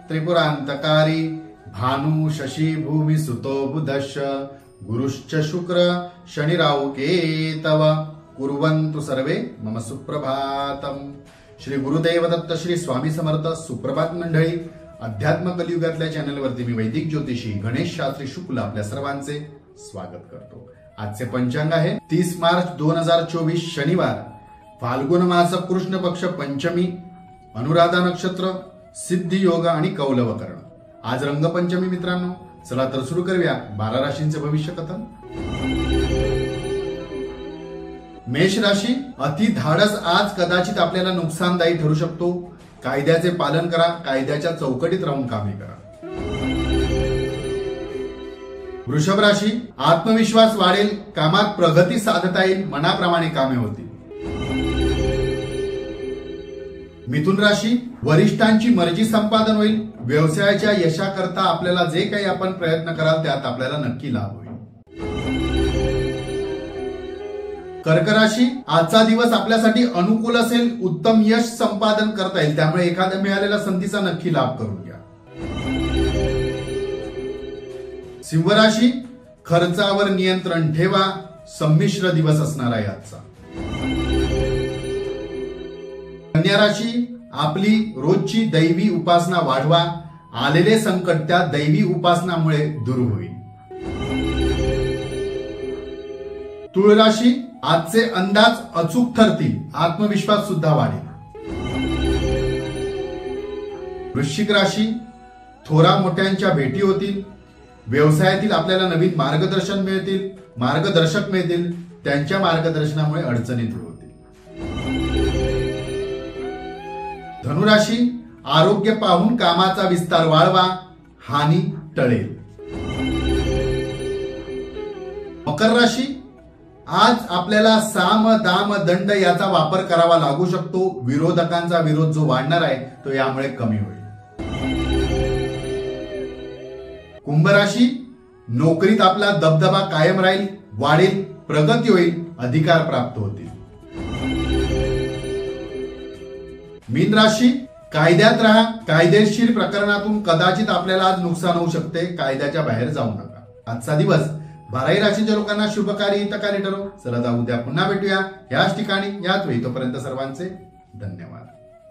त्रिपुरांतकारी भानु शशी भूमि सुतो बुधश्च गुरुश्च शुक्र शनिराहु केतव कुर्वन्तु सर्वे मम सुप्रभातम। श्री गुरुदेव दत्त श्री स्वामी समर्थ। सुप्रभात मंडळी, अध्यात्म कलियुगातल्या चॅनलवरती मी वैदिक ज्योतिषी गणेश शास्त्री शुक्ल आपल्या सर्वांचे स्वागत करतो। आजचे पंचांग आहे 30 मार्च 2024 शनिवार, फाल्गुन मास कृष्ण पक्ष पंचमी, अनुराधा नक्षत्र, सिद्धी योग आणि कौलव कर्ण। आज रंगपंचमी मित्रांनो, चला तर सुरू करूया 12 राशींचे भविष्य कथन। मेष राशी, अति धाडस आज कदाचित आपल्याला नुकसानदायी ठरू शकतो। कायद्याचे पालन करा, कायद्याच्या चौकटीत राहून कामे करा। वृषभ राशी, आत्मविश्वास वाढेल, कामात प्रगती साधता येईल, मनाप्रमाणे कामे होतील। मिथुन राशी, वरिष्ठांची मर्जी संपादन होईल, व्यवसायाच्या यशाकरता आपल्याला जे काही आपण प्रयत्न कराल त्यात आपल्याला नक्की लाभ होईल। कर्क राशी, आजचा दिवस आपल्यासाठी अनुकूल असेल, उत्तम यश संपादन करता येईल, त्यामुळे एखाद्या मिळालेल्या संधीचा नक्की लाभ करून घ्या। सिंह राशी, खर्चावर नियंत्रण ठेवा, संमिश्र दिवस असणार आहे आजचा। कन्या राशी, आपली रोजची दैवी उपासना वाढवा, आलेले संकट त्या दैवी उपासनामुळे दूर होईल। तुळ राशी, आजचे अंदाज अचूक ठरतील, आत्मविश्वास सुद्धा वाढेल। वृश्चिक राशी, थोरा मोठ्यांच्या भेटी होतील, व्यवसायातील आपल्याला नवीन मार्गदर्शक मिळतील, त्यांच्या मार्गदर्शनामुळे अडचणी दूर होतील। धनुराशी, आरोग्य पाहून कामाचा विस्तार वाढवा, हानी टळेल। मकर राशी, आज आपल्याला साम दाम दंड याचा वापर करावा लागू शकतो, विरोधकांचा विरोध जो वाढणार आहे तो यामुळे कमी होईल। कुंभ राशी, नोकरीत आपला दबदबा कायम राहील, वाढेल, प्रगती होईल, अधिकार प्राप्त होतील। मीन राशी, कायद्यात राहा, कायदेशीर प्रकरणातून कदाचित आपल्याला आज नुकसान होऊ शकते, कायद्याच्या बाहेर जाऊ नका। आजचा दिवस 12 राशीच्या लोकांना शुभकारी हितकारी ठरो। चला जाऊ द्या, पुन्हा भेटूया याच ठिकाणी याच वेळी, तोपर्यंत सर्वांचे धन्यवाद।